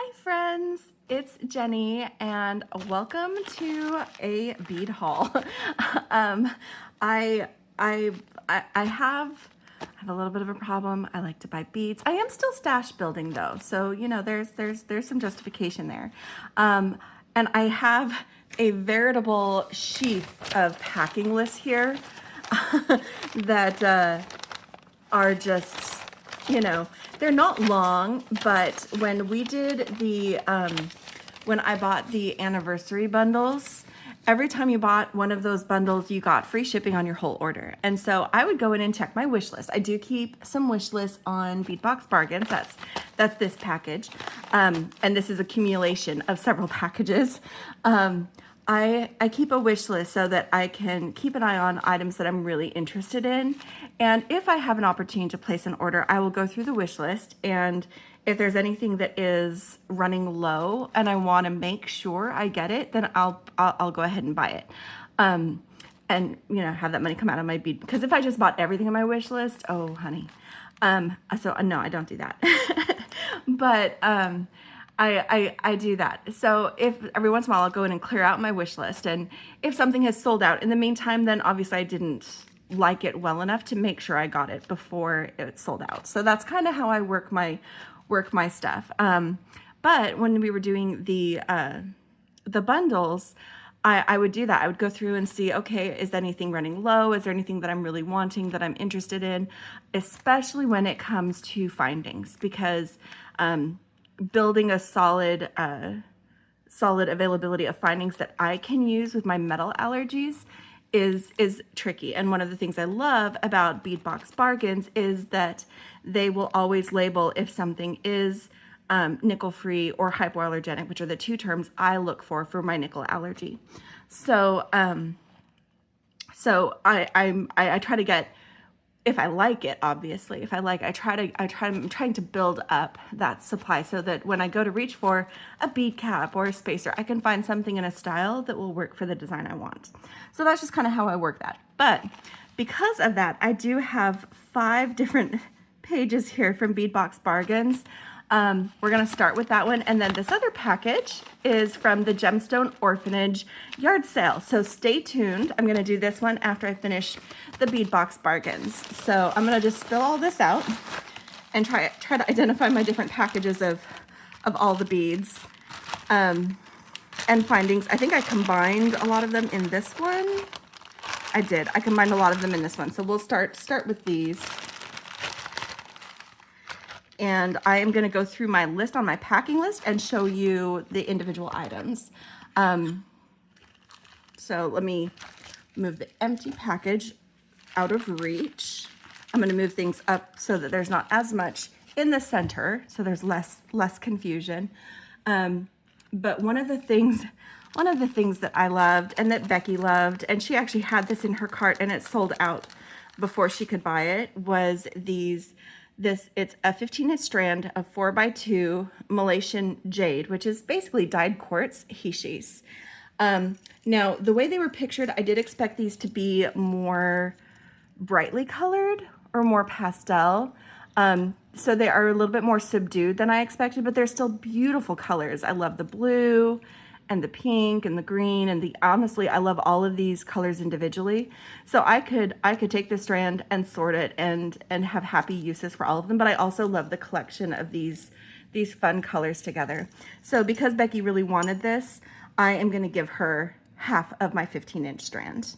Hi friends, it's Jenny and welcome to a bead haul. um, I, I, I have a little bit of a problem. I like to buy beads. I am still stash building though, so you know there's some justification there. And I have a veritable sheath of packing lists here that are just, you know, they're not long, but when we did the, when I bought the anniversary bundles, every time you bought one of those bundles, you got free shipping on your whole order. And so I would go in and check my wish list. I do keep some wish lists on Beadbox Bargains. That's this package. And this is accumulation of several packages. I keep a wish list so that I can keep an eye on items that I'm really interested in. And if I have an opportunity to place an order, I will go through the wish list. And if there's anything that is running low and I want to make sure I get it, then I'll go ahead and buy it. And you know, have that money come out of my bead. Because if I just bought everything on my wish list, oh honey. So no, I don't do that. But I do that. So if every once in a while I'll go in and clear out my wish list, and if something has sold out in the meantime, then obviously I didn't like it well enough to make sure I got it before it sold out. So that's kind of how I work my stuff. But when we were doing the bundles, I would do that. I would go through and see, okay, is anything running low? Is there anything that I'm really wanting, that I'm interested in? Especially when it comes to findings, because building a solid availability of findings that I can use with my metal allergies is tricky. And one of the things I love about Beadbox Bargains is that they will always label if something is nickel-free or hypoallergenic, which are the two terms I look for my nickel allergy. So I try to get, if I like it, obviously, I'm trying to build up that supply so that when I go to reach for a bead cap or a spacer, I can find something in a style that will work for the design I want. So that's just kind of how I work that. But because of that, I do have 5 different pages here from Beadbox Bargains. We're going to start with that one. And then this other package is from the Gemstone Orphanage Yard Sale. So stay tuned. I'm going to do this one after I finish the Beadbox Bargains. So I'm going to just spill all this out and try to identify my different packages of all the beads and findings. I think I combined a lot of them in this one. I did. I combined a lot of them in this one. So we'll start with these. And I am going to go through my list on my packing list and show you the individual items. So let me move the empty package out of reach. I'm going to move things up so that there's not as much in the center, so there's less confusion. But one of the things that I loved and that Beki loved, and she actually had this in her cart and it sold out before she could buy it, was it's a 15-inch strand of 4x2 Malaysian jade, which is basically dyed quartz hishis. Now, the way they were pictured, I did expect these to be more brightly colored or more pastel. So they are a little bit more subdued than I expected, but they're still beautiful colors. I love the blue and the pink and the green, and honestly, I love all of these colors individually. So I could take this strand and sort it and have happy uses for all of them, but I also love the collection of these fun colors together. So because Beki really wanted this, I am gonna give her half of my 15-inch strand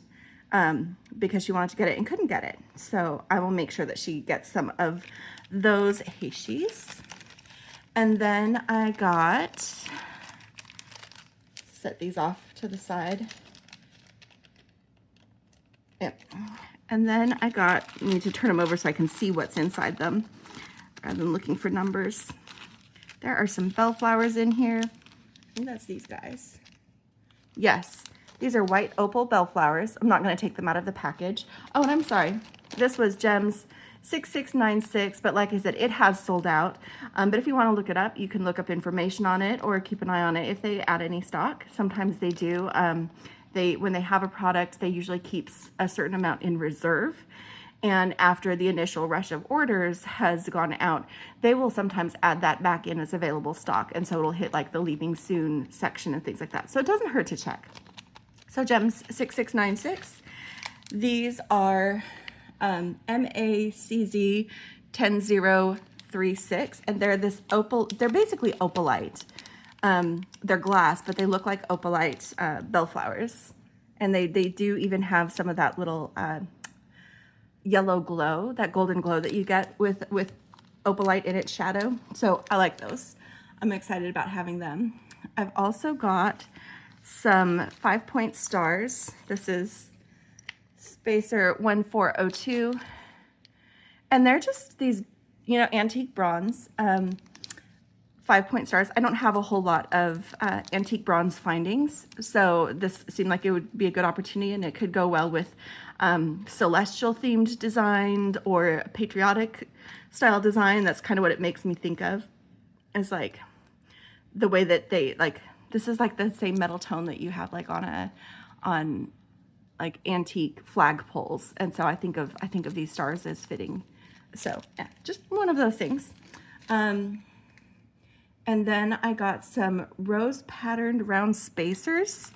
because she wanted to get it and couldn't get it. So I will make sure that she gets some of those hishis. And then I got, set these off to the side. Yep. And then I need to turn them over so I can see what's inside them rather than looking for numbers. There are some bellflowers in here. I think that's these guys. Yes, these are white opal bellflowers. I'm not going to take them out of the package. Oh, and I'm sorry. This was Gems 6696, but like I said, it has sold out. But if you want to look it up, you can look up information on it or keep an eye on it if they add any stock. Sometimes they do. When they have a product, they usually keep a certain amount in reserve. And after the initial rush of orders has gone out, they will sometimes add that back in as available stock. And so it'll hit like the leaving soon section and things like that. So it doesn't hurt to check. So Gems 6696, these are MACZ 10036, and they're this opal, they're basically opalite. They're glass, but they look like opalite bellflowers. And they do even have some of that little yellow glow, that golden glow that you get with opalite in its shadow. So I like those. I'm excited about having them. I've also got some 5-point stars. This is Spacer 1402. And they're just these, you know, antique bronze 5-point stars. I don't have a whole lot of antique bronze findings, so this seemed like it would be a good opportunity, and it could go well with celestial themed design or patriotic style design. That's kind of what it makes me think of, is like the way that they, like, this is like the same metal tone that you have like on like antique flagpoles, and so I think of these stars as fitting. So yeah, just one of those things. And then I got some rose patterned round spacers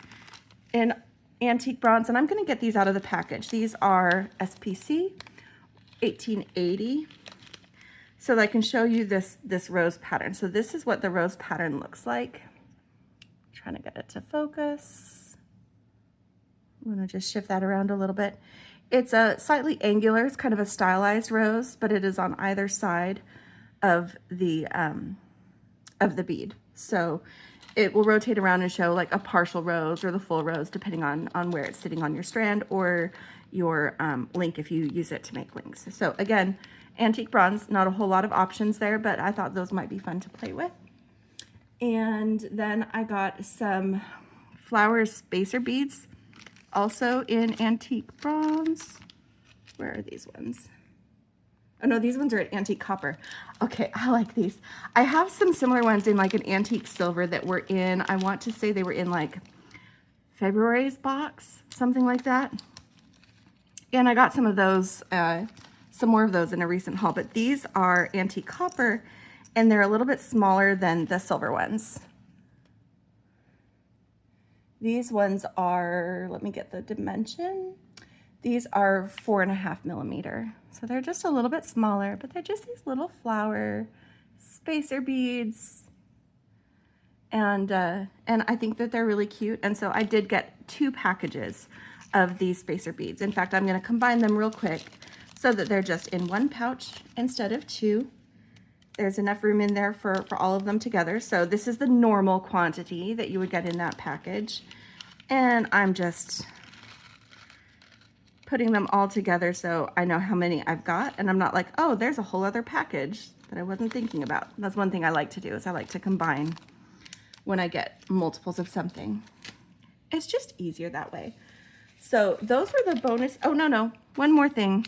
in antique bronze, and I'm going to get these out of the package. These are SPC 1880. So I can show you this rose pattern. So this is what the rose pattern looks like. I'm trying to get it to focus. I'm going to just shift that around a little bit. It's a slightly angular, it's kind of a stylized rose, but it is on either side of the bead. So it will rotate around and show like a partial rose or the full rose, depending on where it's sitting on your strand or your link if you use it to make links. So again, antique bronze, not a whole lot of options there, but I thought those might be fun to play with. And then I got some flower spacer beads, also in antique bronze. Where are these ones? Oh no, these ones are antique copper. Okay, I like these. I have some similar ones in like an antique silver that were in, I want to say they were in like February's box, something like that. And I got some of those, some more of those in a recent haul, but these are antique copper and they're a little bit smaller than the silver ones. These ones are, let me get the dimension. These are 4.5 millimeter. So they're just a little bit smaller, but they're just these little flower spacer beads. And I think that they're really cute. And so I did get 2 packages of these spacer beads. In fact, I'm gonna combine them real quick so that they're just in 1 pouch instead of 2. There's enough room in there for all of them together. So this is the normal quantity that you would get in that package. And I'm just putting them all together so I know how many I've got. And I'm not like, oh, there's a whole other package that I wasn't thinking about. That's one thing I like to do, is I like to combine when I get multiples of something. It's just easier that way. So those were the bonus. Oh, no, one more thing.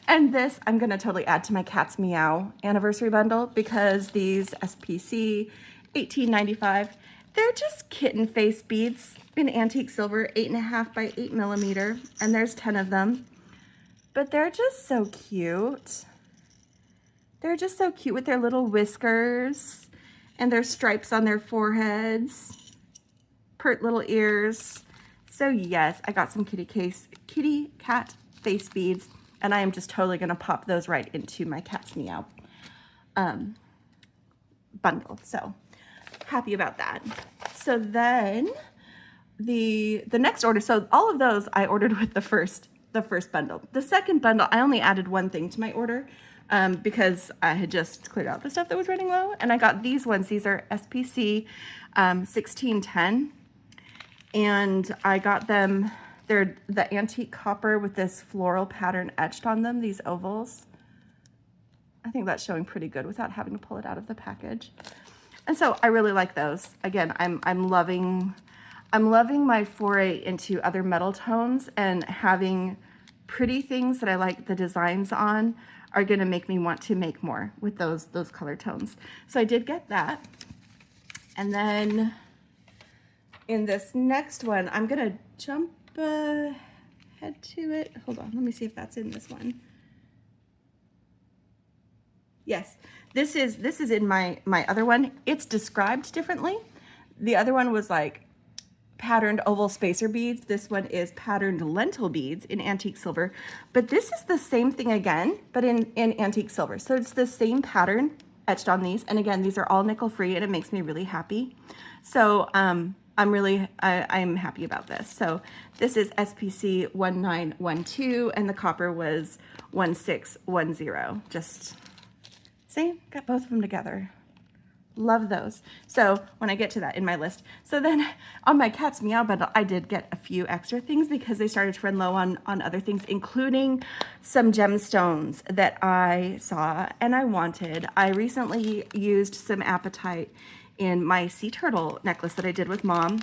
And this I'm gonna totally add to my Cat's Meow anniversary bundle, because these SPC 1895, they're just kitten face beads in antique silver, 8.5 by 8 millimeter, and there's 10 of them. But they're just so cute. They're just so cute with their little whiskers and their stripes on their foreheads, pert little ears. So yes, I got some kitty cat face beads, and I am just totally gonna pop those right into my Cat's Meow bundle. So happy about that. So then the next order, so all of those I ordered with the first bundle. The second bundle, I only added one thing to my order because I had just cleared out the stuff that was running low, and I got these ones. These are SPC 1610, and I got them, they're the antique copper with this floral pattern etched on them, these ovals. I think that's showing pretty good without having to pull it out of the package. And so I really like those. Again, I'm loving my foray into other metal tones, and having pretty things that I like the designs on are gonna make me want to make more with those color tones. So I did get that. And then in this next one, I'm gonna jump ahead head to it. Hold on, let me see if that's in this one. Yes, this is in my other one. It's described differently. The other one was like patterned oval spacer beads. This one is patterned lentil beads in antique silver, but this is the same thing again, but in antique silver. So it's the same pattern etched on these. And again, these are all nickel free, and it makes me really happy. So I'm happy about this. So this is SPC 1912, and the copper was 1610. Just see, got both of them together. Love those. So when I get to that in my list. So then on my Cat's Meow bundle, I did get a few extra things because they started to run low on other things, including some gemstones that I saw and I wanted. I recently used some apatite in my sea turtle necklace that I did with Mom,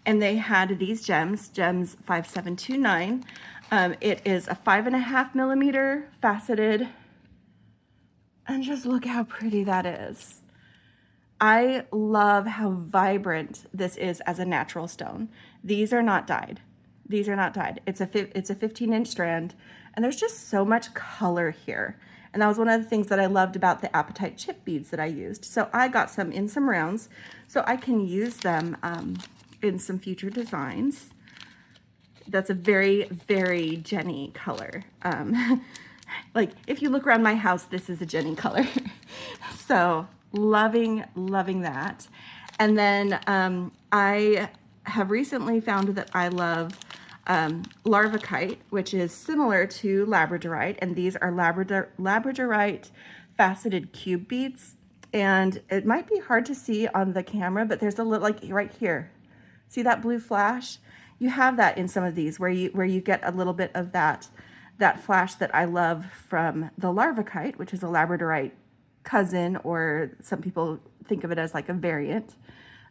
and they had these gems 5729. It is a 5.5 millimeter faceted, and just look how pretty that is. I love how vibrant this is as a natural stone. These are not dyed. These are not dyed. It's a 15-inch strand, and there's just so much color here. And that was one of the things that I loved about the apatite chip beads that I used. So I got some in some rounds, so I can use them in some future designs. That's a very, very Jenny color. Like if you look around my house, this is a Jenny color. So loving that. And then I have recently found that I love larvacite, which is similar to labradorite, and these are labradorite faceted cube beads. And it might be hard to see on the camera, but there's a little, like right here, see that blue flash? You have that in some of these where you get a little bit of that flash that I love from the larvacite, which is a labradorite cousin, or some people think of it as like a variant.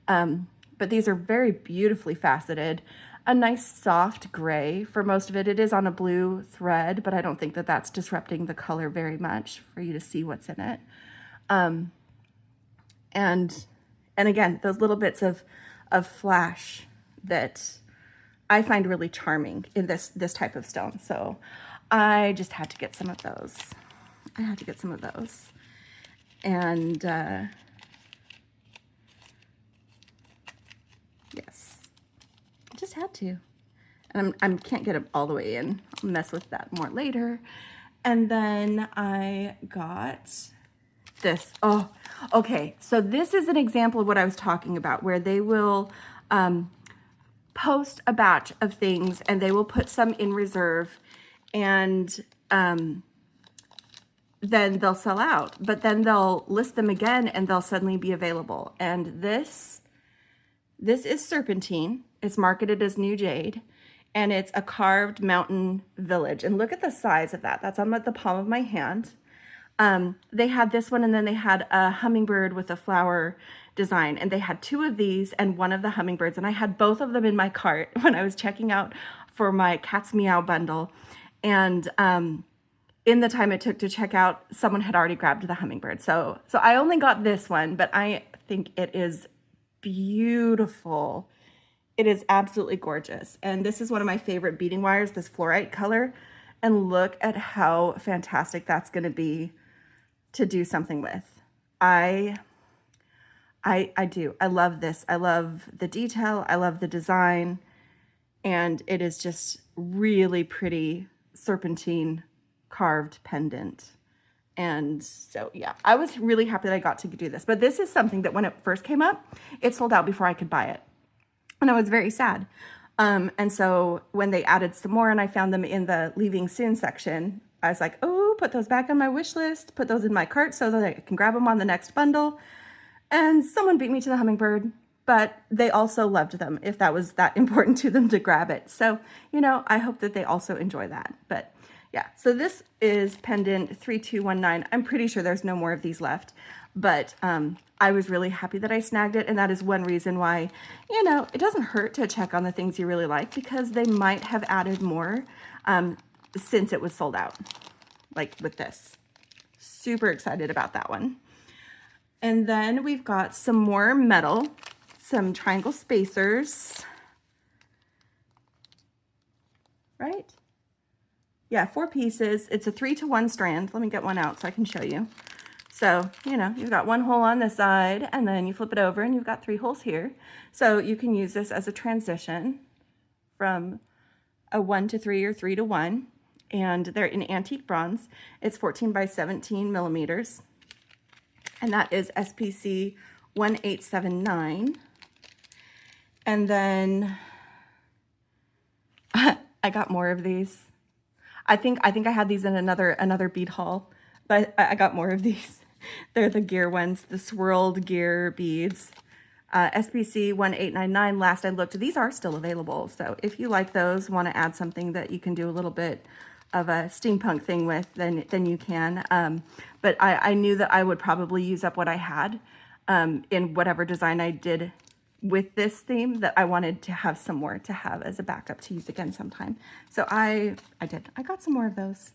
But these are very beautifully faceted. A nice soft gray for most of it. It is on a blue thread, but I don't think that that's disrupting the color very much for you to see what's in it. And again, those little bits of flash that I find really charming in this type of stone. So I just had to get some of those. And yes, I just had to. And I can't get it all the way in. I'll mess with that more later. And then I got this. Oh, okay. So this is an example of what I was talking about, where they will post a batch of things and they will put some in reserve, and then they'll sell out, but then they'll list them again and they'll suddenly be available. And this is serpentine. It's marketed as new jade, and it's a carved mountain village. And look at the size of that. That's on the palm of my hand. They had this one, and then they had a hummingbird with a flower design, and they had two of these and one of the hummingbirds, and I had both of them in my cart when I was checking out for my Cat's Meow bundle. And in the time it took to check out, someone had already grabbed the hummingbird. So I only got this one, but I think it is beautiful. It is absolutely gorgeous. And this is one of my favorite beading wires, this fluorite color. And look at how fantastic that's going to be to do something with. I do. I love this. I love the detail. I love the design. And it is just really pretty serpentine carved pendant. And so, yeah, I was really happy that I got to do this. But this is something that when it first came up, it sold out before I could buy it. And I was very sad. And so when they added some more and I found them in the leaving soon section, I was like, oh, put those back on my wish list, put those in my cart so that I can grab them on the next bundle. And someone beat me to the hummingbird, but they also loved them if that was that important to them to grab it. So, you know, I hope that they also enjoy that. But yeah, so this is pendant 3219. I'm pretty sure there's no more of these left, but I was really happy that I snagged it. And that is one reason why, you know, it doesn't hurt to check on the things you really like, because they might have added more since it was sold out, like with this. Super excited about that one. And then we've got some more metal, some triangle spacers, right? Yeah, 4 pieces. It's a 3-to-1 strand. Let me get one out so I can show you. So, you know, you've got 1 hole on this side, and then you flip it over and you've got 3 holes here. So you can use this as a transition from a 1 to 3 or 3 to 1. And they're in antique bronze. It's 14 by 17 millimeters. And that is SPC 1879. And then I got more of these. I think I had these in another bead haul, but I got more of these. They're the gear ones, the swirled gear beads. SPC 1899, last I looked, these are still available. So if you like those, want to add something that you can do a little bit of a steampunk thing with, then you can. But I knew that I would probably use up what I had in whatever design I did with this theme, that I wanted to have some more to have as a backup to use again sometime. So I got some more of those.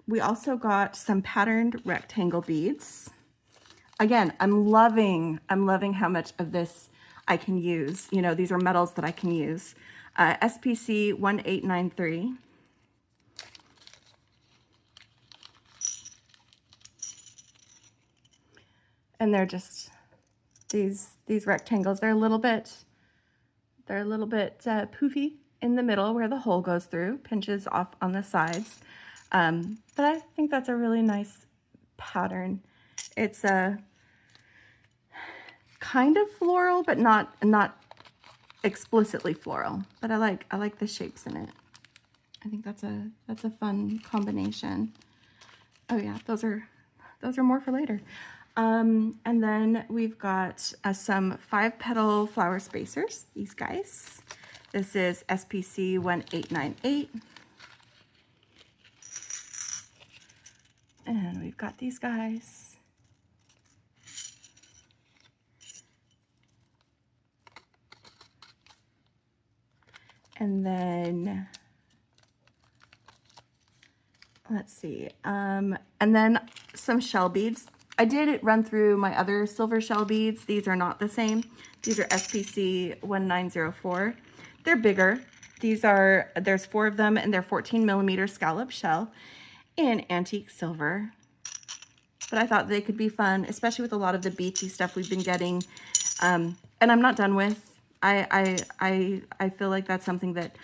We also got some patterned rectangle beads. Again, I'm loving how much of this I can use. You know, these are metals that I can use. SPC 1893. And they're just these rectangles. They're a little bit poofy in the middle where the hole goes through, pinches off on the sides. But I think that's a really nice pattern. It's a kind of floral, but not explicitly floral. But I like the shapes in it. I think that's a fun combination. Oh yeah, those are more for later. And then we've got some 5-petal flower spacers, these guys. This is SPC 1898. And we've got these guys. And then, let's see, and then some shell beads. I did run through my other silver shell beads. These are not the same. These are SPC 1904. They're bigger. There's 4 of them, and they're 14 millimeter scallop shell in antique silver. But I thought they could be fun, especially with a lot of the beachy stuff we've been getting. And I'm not done with. I feel like that's something that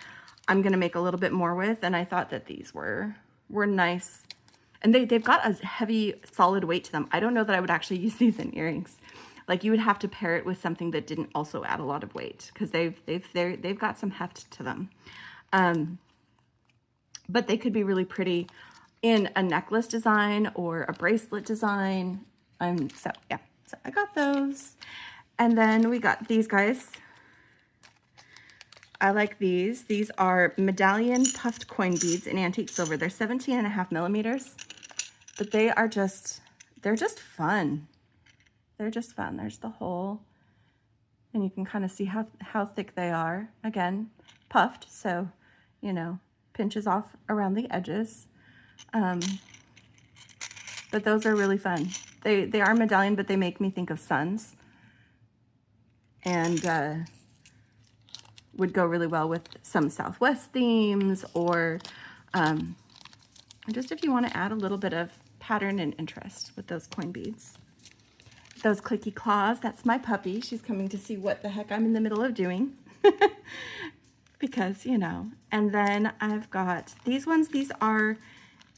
I'm gonna make a little bit more with, and I thought that these were nice. And they've got a heavy, solid weight to them. I don't know that I would actually use these in earrings. Like, you would have to pair it with something that didn't also add a lot of weight, because they've got some heft to them. But they could be really pretty in a necklace design or a bracelet design. So yeah, so I got those. And then we got these guys. I like these. These are medallion puffed coin beads in antique silver. They're 17.5 millimeters, but they're just fun. They're just fun. There's the hole, and you can kind of see how thick they are. Again, puffed, so, you know, pinches off around the edges. But those are really fun. They are medallion, but they make me think of suns, and would go really well with some Southwest themes, or just if you want to add a little bit of pattern and interest with those coin beads. Those clicky claws, that's my puppy. She's coming to see what the heck I'm in the middle of doing. Because, you know. And then I've got these ones. These are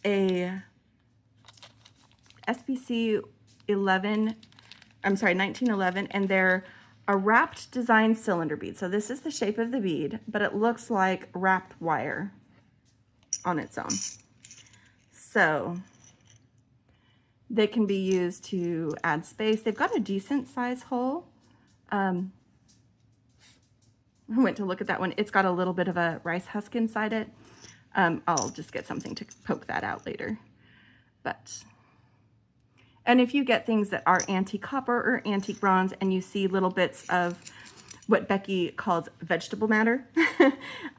a SPC 1911, and they're a wrapped design cylinder bead. So this is the shape of the bead, but it looks like wrapped wire on its own. So they can be used to add space. They've got a decent size hole. I went to look at that one. It's got a little bit of a rice husk inside it. I'll just get something to poke that out later. And if you get things that are antique copper or antique bronze and you see little bits of what Beki calls vegetable matter,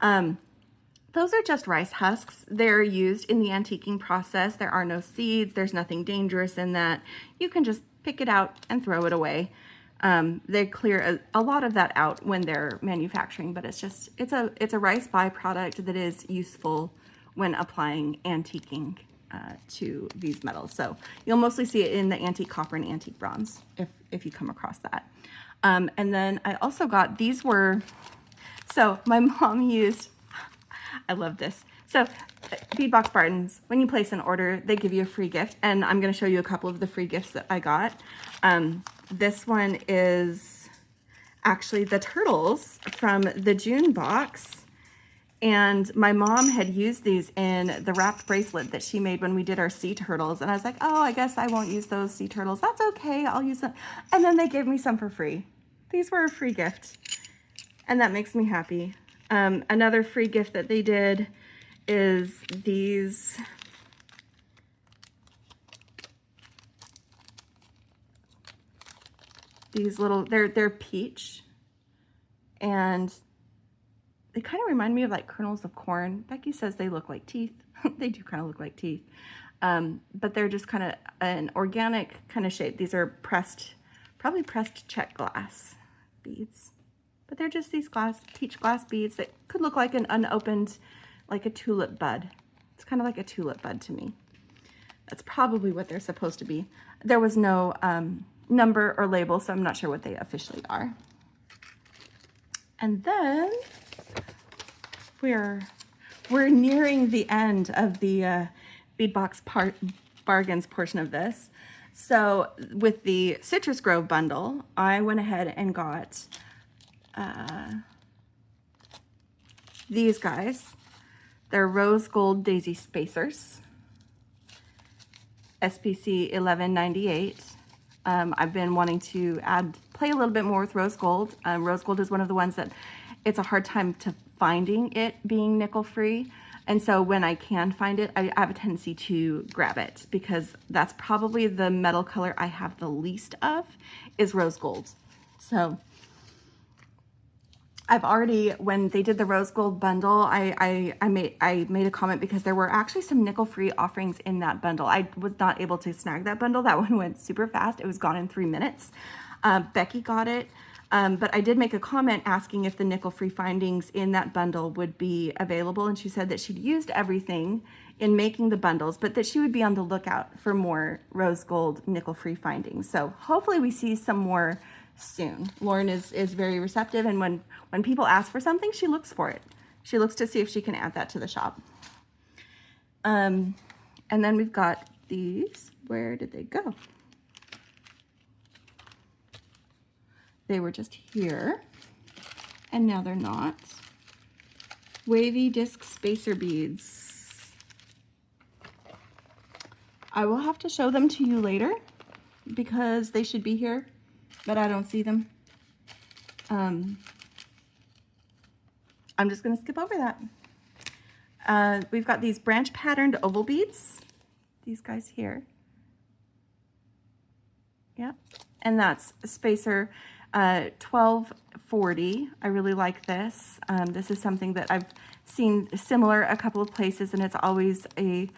those are just rice husks. They're used in the antiquing process. There are no seeds. There's nothing dangerous in that. You can just pick it out and throw it away. They clear a lot of that out when they're manufacturing, but it's a rice byproduct that is useful when applying antiquing to these metals. So you'll mostly see it in the antique copper and antique bronze if you come across that. And then I also got, these were, so my mom used, I love this. So Beadbox Bargains, when you place an order, they give you a free gift, and I'm going to show you a couple of the free gifts that I got. This one is actually the turtles from the June box, and my mom had used these in the wrapped bracelet that she made when we did our sea turtles, and I was like, oh, I guess I won't use those sea turtles. That's okay, I'll use them. And then they gave me some for free. These were a free gift, and that makes me happy. Another free gift that they did is these little, they're peach, and they kind of remind me of like kernels of corn. Becky says they look like teeth. They do kind of look like teeth, but they're just kind of an organic kind of shape. These are pressed, probably pressed check glass beads, but they're just these peach glass beads that could look like an unopened, like a tulip bud. It's kind of like a tulip bud to me. That's probably what they're supposed to be. There was no number or label, so I'm not sure what they officially are. And then we're nearing the end of the Beadbox Bargains portion of this. So with the Citrus Grove bundle, I went ahead and got these guys. They're rose gold daisy spacers, SPC 1198. I've been wanting to play a little bit more with rose gold. Rose gold is one of the ones that it's a hard time to finding it being nickel free. And so when I can find it, I have a tendency to grab it, because that's probably the metal color I have the least of is rose gold. So I've already, when they did the rose gold bundle, I made a comment because there were actually some nickel-free offerings in that bundle. I was not able to snag that bundle. That one went super fast. It was gone in 3 minutes. Becky got it, but I did make a comment asking if the nickel-free findings in that bundle would be available, and she said that she'd used everything in making the bundles, but that she would be on the lookout for more rose gold nickel-free findings. So hopefully we see some more soon. Lauren is very receptive, and when people ask for something, she looks for it. She looks to see if she can add that to the shop. And then we've got these. Where did they go? They were just here, and now they're not. Wavy disc spacer beads. I will have to show them to you later because they should be here, but I don't see them. I'm just gonna skip over that. We've got these branch patterned oval beads, these guys here. Yep, and that's spacer 1240. I really like this. This is something that I've seen similar a couple of places, and it's always a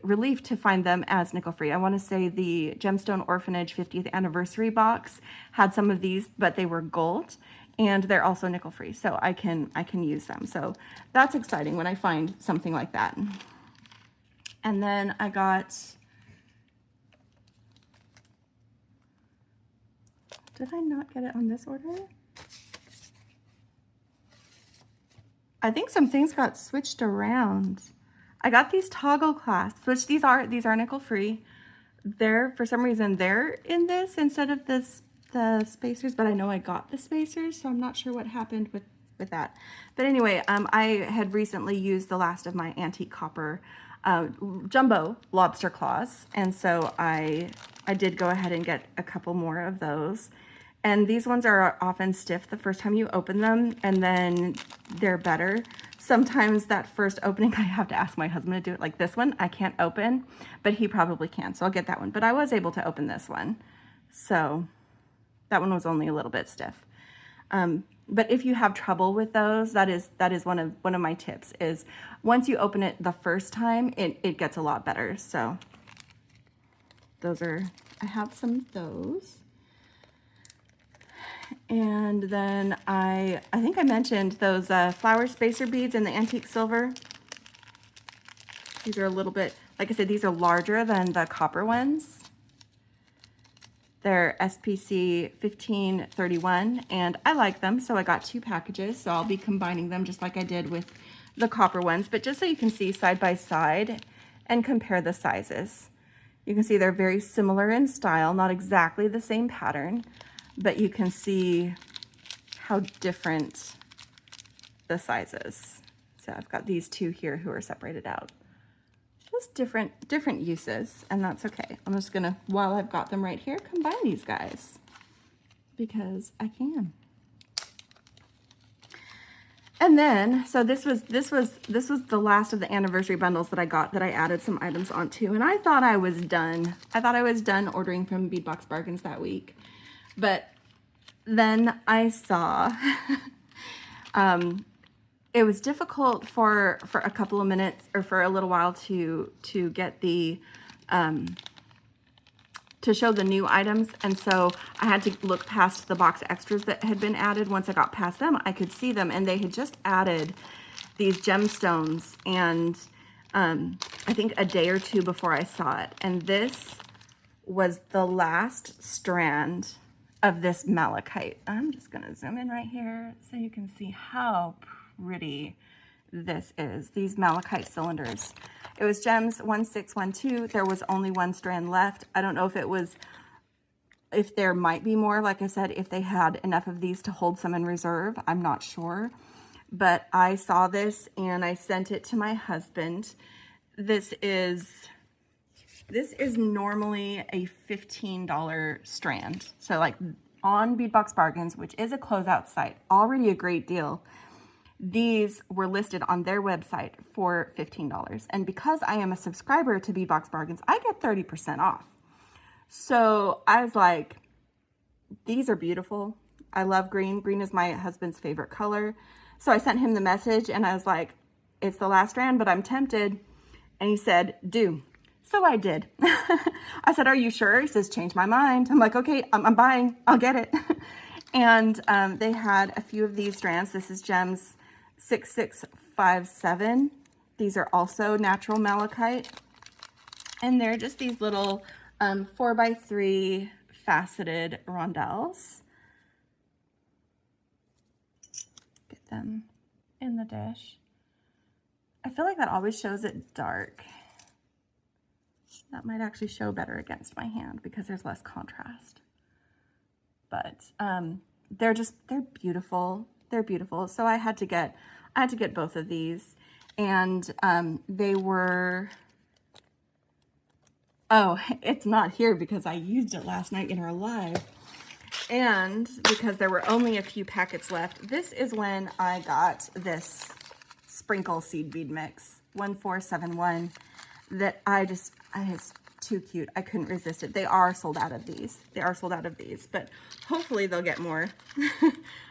relief to find them as nickel-free. I want to say the Gemstone Orphanage 50th anniversary box had some of these, but they were gold, and they're also nickel-free, so I can use them. So that's exciting when I find something like that. And then I got, did I not get it on this order? I think some things got switched around. I got these toggle clasps, which these are nickel-free. They're, for some reason, they're in this instead of the spacers, but I know I got the spacers, so I'm not sure what happened with that. But anyway, I had recently used the last of my antique copper jumbo lobster claws, and so I did go ahead and get a couple more of those. And these ones are often stiff the first time you open them, and then they're better. Sometimes that first opening, I have to ask my husband to do it. Like this one, I can't open, but he probably can, so I'll get that one. But I was able to open this one, so that one was only a little bit stiff. But if you have trouble with those, that is one of my tips, is once you open it the first time, it gets a lot better. So those are, I have some of those. And then I think I mentioned those flower spacer beads in the antique silver. These are a little bit, like I said, these are larger than the copper ones. They're SPC 1531, and I like them, so I got 2 packages, so I'll be combining them just like I did with the copper ones, but just so you can see side by side and compare the sizes. You can see they're very similar in style, not exactly the same pattern, but you can see how different the sizes. So I've got these 2 here who are separated out. Just different uses, and that's okay. I'm just gonna, while I've got them right here, combine these guys because I can. And then, so this was the last of the anniversary bundles that I got, that I added some items onto, and I thought I was done. I thought I was done ordering from Beadbox Bargains that week, but then I saw it was difficult for a couple of minutes, or for a little while, to get the to show the new items, and so I had to look past the box extras that had been added. Once I got past them, I could see them, and they had just added these gemstones, and I think a day or 2 before I saw it, and this was the last strand of this malachite. I'm just gonna zoom in right here so you can see how pretty this is. These malachite cylinders. It was gems 1612. There was only 1 strand left. I don't know if there might be more. Like I said, if they had enough of these to hold some in reserve, I'm not sure. But I saw this and I sent it to my husband. This is normally a $15 strand. So like on Beadbox Bargains, which is a closeout site, already a great deal. These were listed on their website for $15. And because I am a subscriber to Beadbox Bargains, I get 30% off. So I was like, these are beautiful. I love green. Green is my husband's favorite color. So I sent him the message and I was like, it's the last strand, but I'm tempted. And he said, do. So I did. I said, are you sure? He says, change my mind. I'm like, okay, I'm buying. I'll get it. And they had a few of these strands. This is Gems 6657. These are also natural malachite. And they're just these little 4x3 faceted rondelles. Get them in the dish. I feel like that always shows it dark. That might actually show better against my hand because there's less contrast. But they're beautiful. They're beautiful. So I had to get both of these, and they were, oh, it's not here because I used it last night in our live, and because there were only a few packets left. This is when I got this sprinkle seed bead mix 1471 that it's too cute. I couldn't resist it. They are sold out of these. But hopefully they'll get more.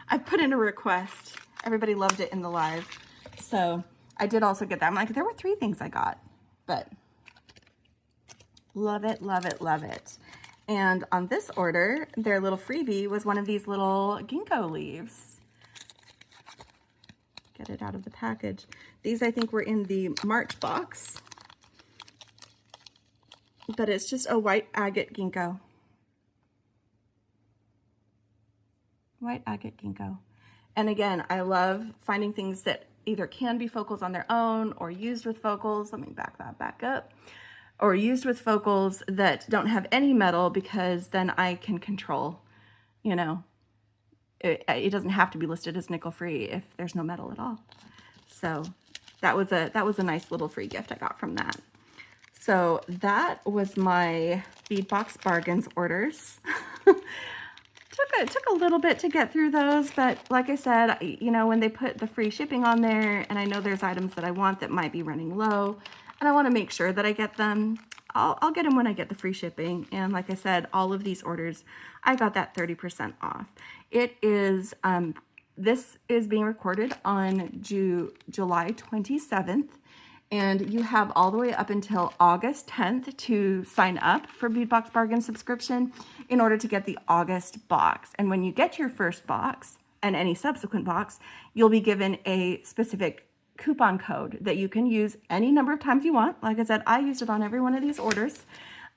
I put in a request. Everybody loved it in the live. So I did also get that. I'm like, there were 3 things I got, but love it, love it, love it. And on this order, their little freebie was one of these little ginkgo leaves. Get it out of the package. These, I think, were in the March box. But it's just a white agate ginkgo. White agate ginkgo. And again, I love finding things that either can be focals on their own or used with focals. Let me back that back up. Or used with focals that don't have any metal, because then I can control, you know, it doesn't have to be listed as nickel free if there's no metal at all. So that was a nice little free gift I got from that. So that was my Beadbox Bargains orders. Took a little bit to get through those, but like I said, you know, when they put the free shipping on there, and I know there's items that I want that might be running low, and I want to make sure that I get them, I'll get them when I get the free shipping. And like I said, all of these orders, I got that 30% off. It is, this is being recorded on July 27th. And you have all the way up until August 10th to sign up for Beadbox Bargain subscription in order to get the August box. And when you get your first box and any subsequent box, you'll be given a specific coupon code that you can use any number of times you want. Like I said, I used it on every one of these orders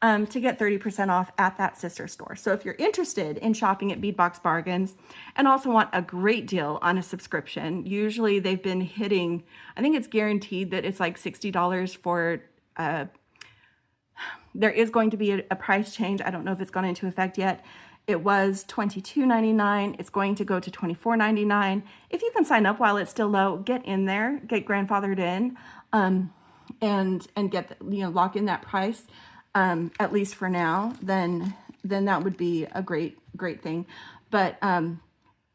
to get 30% off at that sister store. So if you're interested in shopping at Beadbox Bargains and also want a great deal on a subscription, usually they've been hitting, I think it's guaranteed that it's like $60 for, there is going to be a price change. I don't know if it's gone into effect yet. It was $22.99. It's going to go to $24.99. If you can sign up while it's still low, get in there, get grandfathered in, and get, lock in that price. At least for now, then that would be a great thing. But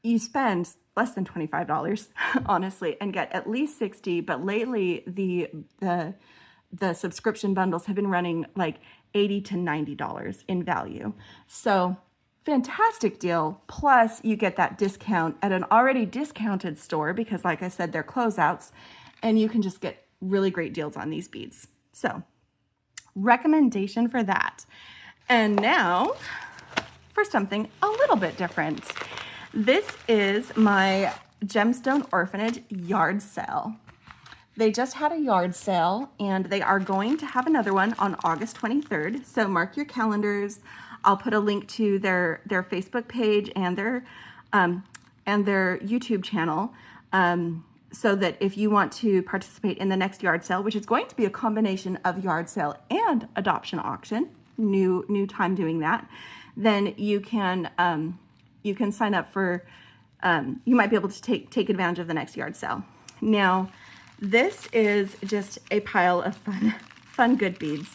you spend less than $25, honestly, and get at least 60. But lately, the subscription bundles have been running like $80 to $90 in value. So fantastic deal. Plus, you get that discount at an already discounted store because, like I said, they're closeouts, and you can just get really great deals on these beads. So recommendation for that. And now for something a little bit different. This is my Gemstone Orphanage Yard Sale. They just had a yard sale, and they are going to have another one on August 23rd. So mark your calendars. I'll put a link to their Facebook page and their YouTube channel. So that if you want to participate in the next yard sale, which is going to be a combination of yard sale and adoption auction, new time doing that, then you can sign up for, you might be able to take advantage of the next yard sale. Now, this is just a pile of fun good beads.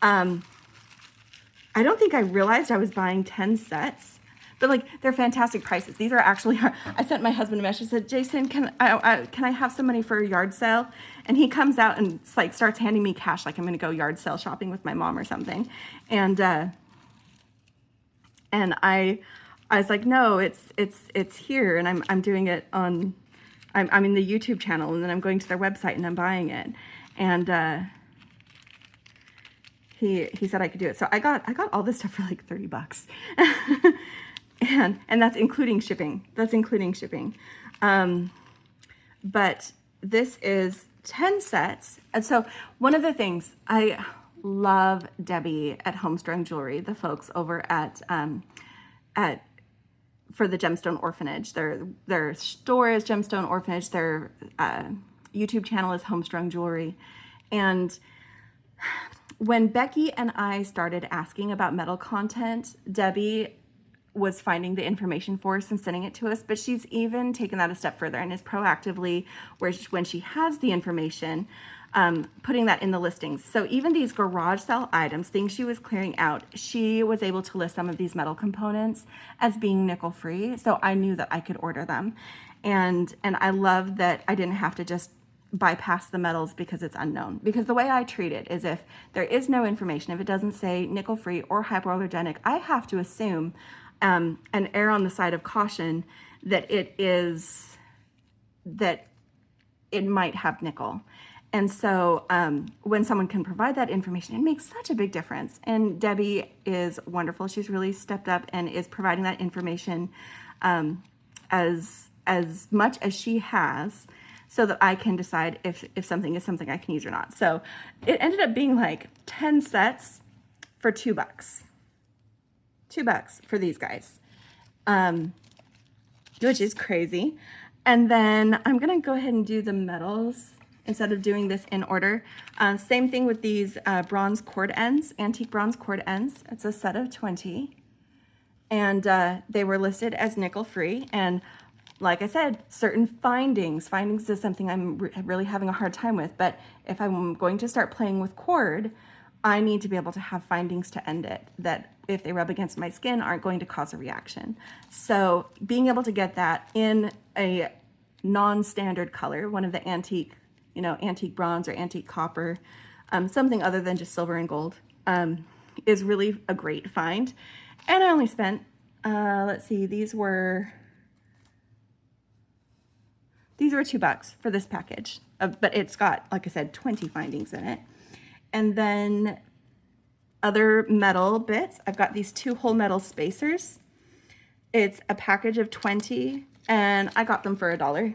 I don't think I realized I was buying 10 sets. But like, they're fantastic prices. These are actually, I sent my husband a message, said, Jason, can I have some money for a yard sale? And he comes out and like starts handing me cash, like I'm going to go yard sale shopping with my mom or something. And I was like, no, it's here. And I'm doing it on, I'm in the YouTube channel, and then I'm going to their website and I'm buying it. And, he said I could do it. So I got all this stuff for like $30. And that's including shipping. But this is 10 sets. And so one of the things, I love Debbie at Homestrung Jewelry, the folks over at for the Gemstone Orphanage. Their store is Gemstone Orphanage. Their YouTube channel is Homestrung Jewelry. And when Beki and I started asking about metal content, Debbie was finding the information for us and sending it to us, but she's even taken that a step further and is proactively, when she has the information, putting that in the listings. So even these garage sale items, things she was clearing out, she was able to list some of these metal components as being nickel free. So I knew that I could order them. And I love that I didn't have to just bypass the metals because it's unknown. Because the way I treat it is, if there is no information, if it doesn't say nickel free or hypoallergenic, I have to assume and err on the side of caution that it might have nickel. And so when someone can provide that information, it makes such a big difference. And Debbie is wonderful. She's really stepped up and is providing that information as much as she has, so that I can decide if something is something I can use or not. So it ended up being like 10 sets for $2. $2 for these guys, which is crazy. And then I'm gonna go ahead and do the metals instead of doing this in order. Same thing with these bronze cord ends, antique bronze cord ends. It's a set of 20. And they were listed as nickel free. And like I said, certain findings is something I'm really having a hard time with. But if I'm going to start playing with cord, I need to be able to have findings to end it that, if they rub against my skin, aren't going to cause a reaction. So being able to get that in a non-standard color, one of the antique bronze or antique copper, something other than just silver and gold, is really a great find. And I only spent, let's see, these were $2 for this package, but it's got, like I said, 20 findings in it. And then other metal bits, I've got these 2-hole metal spacers. It's a package of 20, and I got them for $1.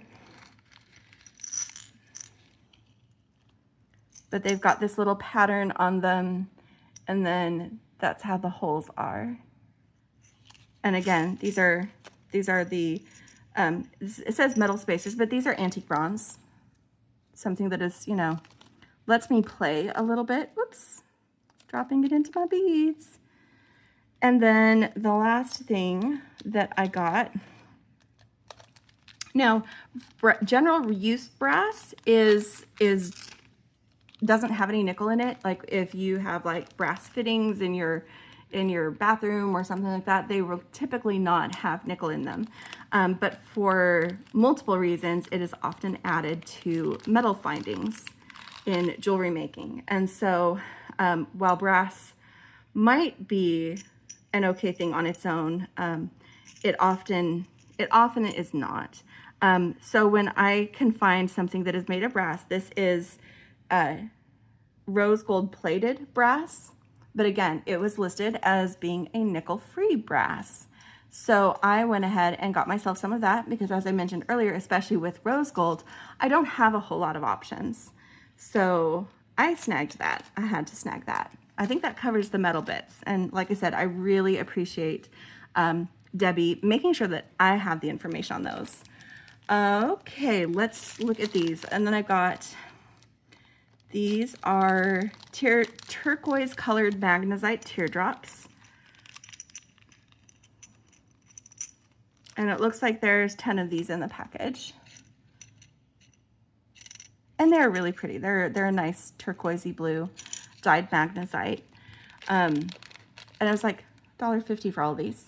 but they've got this little pattern on them, and then that's how the holes are. And again, these are the, it says metal spacers, but these are antique bronze. Something that is, you know, lets me play a little bit. Whoops, dropping it into my beads. And then the last thing that I got, now general use brass doesn't have any nickel in it. Like if you have like brass fittings in your bathroom or something like that, they will typically not have nickel in them. But for multiple reasons, it is often added to metal findings in jewelry making. And so while brass might be an okay thing on its own, it often is not. So when I can find something that is made of brass, this is rose gold plated brass, but again, it was listed as being a nickel-free brass. So I went ahead and got myself some of that because, as I mentioned earlier, especially with rose gold, I don't have a whole lot of options. So I snagged that. I had to snag that. I think that covers the metal bits. And like I said, I really appreciate Debbie making sure that I have the information on those. Okay, let's look at these. And then I got, these are turquoise colored magnesite teardrops. And it looks like there's 10 of these in the package. And they're really pretty. They're a nice turquoisey blue dyed magnesite. And it was like $1.50 for all of these.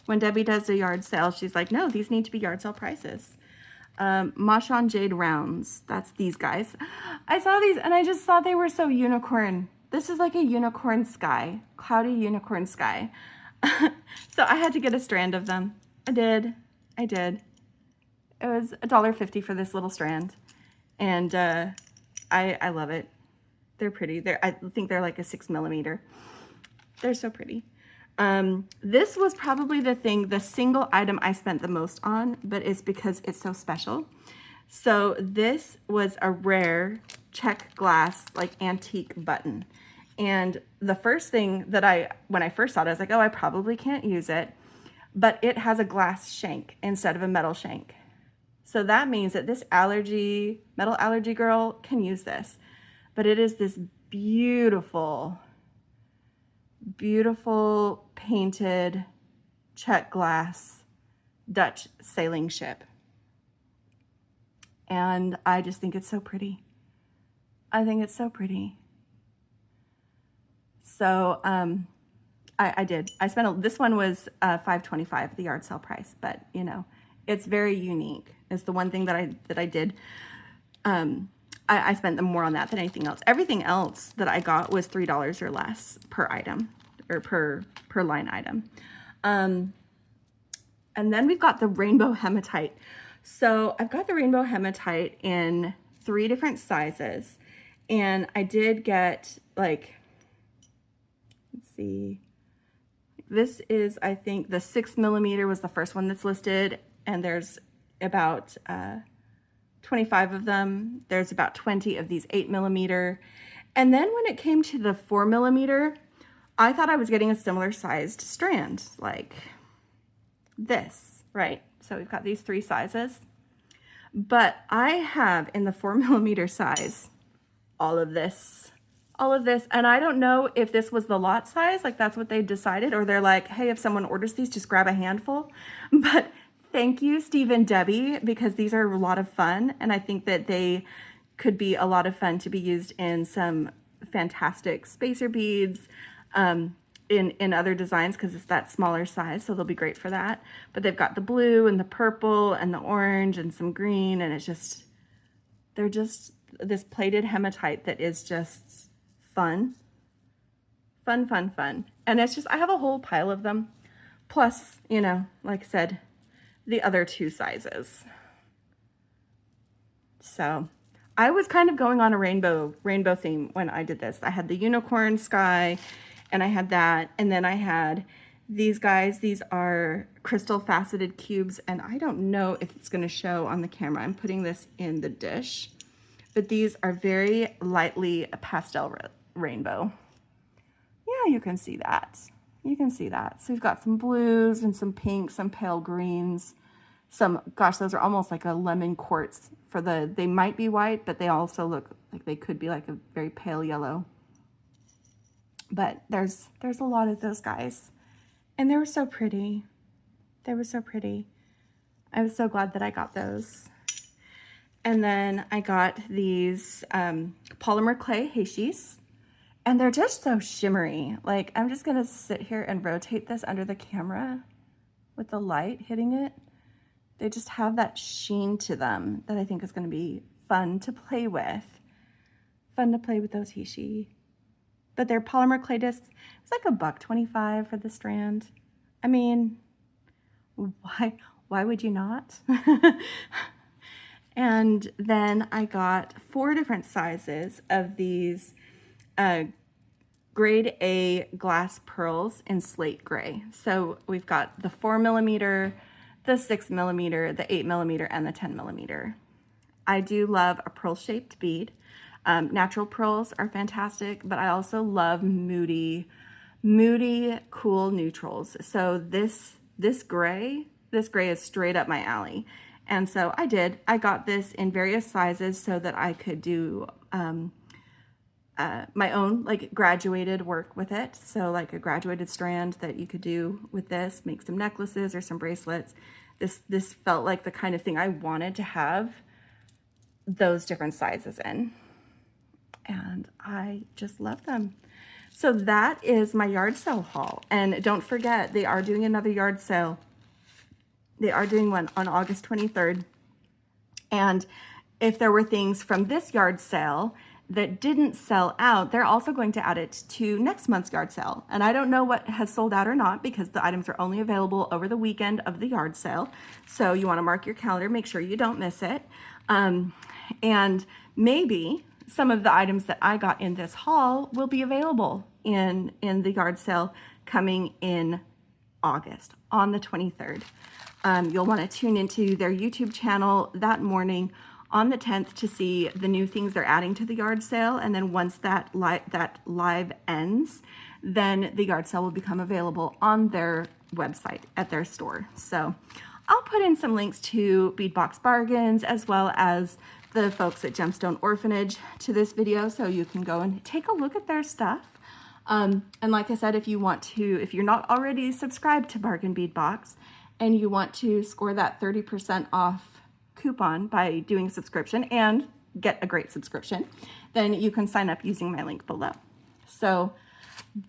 When Debbie does a yard sale, she's like, no, these need to be yard sale prices. Machon Jade Rounds, that's these guys. I saw these and I just thought they were so unicorn. This is like a unicorn sky, cloudy unicorn sky. So I had to get a strand of them. I did. It was $1.50 for this little strand. And I love it. They're pretty. I think they're like a 6mm. They're so pretty. This was probably the single item I spent the most on, but it's because it's so special. So this was a rare check glass, like antique button. And the first thing that when I first saw it, I was like, oh, I probably can't use it, but it has a glass shank instead of a metal shank. So that means that this metal allergy girl can use this, but it is this beautiful, beautiful painted check glass Dutch sailing ship. And I just think it's so pretty. I think it's so pretty. So I did. I spent this one was $5.25, the yard sale price, but you know, it's very unique. It's the one thing that I did. I spent more on that than anything else. Everything else that I got was $3 or less per item, or per line item. And then we've got the rainbow hematite. So I've got the rainbow hematite in 3 different sizes, and I did get like, let's see, this is, I think the 6mm was the first one that's listed, and there's about 25 of them. There's about 20 of these 8mm. And then when it came to the 4mm, I thought I was getting a similar sized strand, like this, right? So we've got these 3 sizes, but I have in the 4mm size, all of this, and I don't know if this was the lot size, like that's what they decided, or they're like, hey, if someone orders these, just grab a handful. But thank you, Steve and Debbie, because these are a lot of fun, and I think that they could be a lot of fun to be used in some fantastic spacer beads, in other designs, because it's that smaller size, so they'll be great for that. But they've got the blue and the purple and the orange and some green, and they're just this plated hematite that is just fun. And it's just, I have a whole pile of them. Plus, you know, like I said, the other 2 sizes. So I was kind of going on a rainbow theme when I did this. I had the unicorn sky, and I had that, and then I had these guys, these are crystal faceted cubes, and I don't know if it's gonna show on the camera. I'm putting this in the dish, but these are very lightly pastel rainbow. Yeah, you can see that. You can see that. So we've got some blues and some pinks, some pale greens, some, gosh, those are almost like a lemon quartz for the, they might be white, but they also look like they could be like a very pale yellow. But there's a lot of those guys. And they were so pretty. They were so pretty. I was so glad that I got those. And then I got these polymer clay heishis. And they're just so shimmery. Like, I'm just gonna sit here and rotate this under the camera with the light hitting it. They just have that sheen to them that I think is gonna be fun to play with. Fun to play with those heishi. But they're polymer clay discs. It's like $1.25 for the strand. I mean, why would you not? And then I got 4 different sizes of these grade A glass pearls in slate gray. So we've got the 4mm, the 6mm, the 8mm, and the 10mm. I do love a pearl shaped bead. Natural pearls are fantastic, but I also love moody, cool neutrals. So this gray is straight up my alley. And so I got this in various sizes so that I could do my own like graduated work with it. So like a graduated strand that you could do with this, make some necklaces or some bracelets. This felt like the kind of thing I wanted to have those different sizes in. And I just love them. So that is my yard sale haul. And don't forget, they are doing another yard sale. They are doing one on August 23rd. And if there were things from this yard sale that didn't sell out, they're also going to add it to next month's yard sale. And I don't know what has sold out or not because the items are only available over the weekend of the yard sale. So you want to mark your calendar, make sure you don't miss it. And maybe some of the items that I got in this haul will be available in the yard sale coming in August on the 23rd. You'll want to tune into their YouTube channel that morning on the 10th to see the new things they're adding to the yard sale. And then once that live ends, then the yard sale will become available on their website at their store. So I'll put in some links to Beadbox Bargains as well as the folks at Gemstone Orphanage to this video, so you can go and take a look at their stuff. And like I said, if you're not already subscribed to Bargain Bead Box and you want to score that 30% off coupon by doing a subscription and get a great subscription, then you can sign up using my link below. So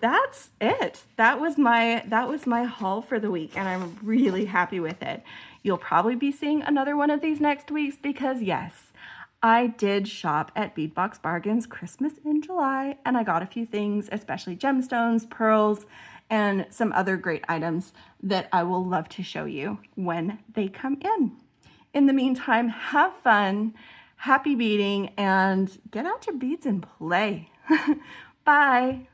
that's it. That was my haul for the week, and I'm really happy with it. You'll probably be seeing another one of these next weeks because yes, I did shop at Beadbox Bargains Christmas in July, and I got a few things, especially gemstones, pearls, and some other great items that I will love to show you when they come in. In the meantime, have fun, happy beading, and get out your beads and play. Bye.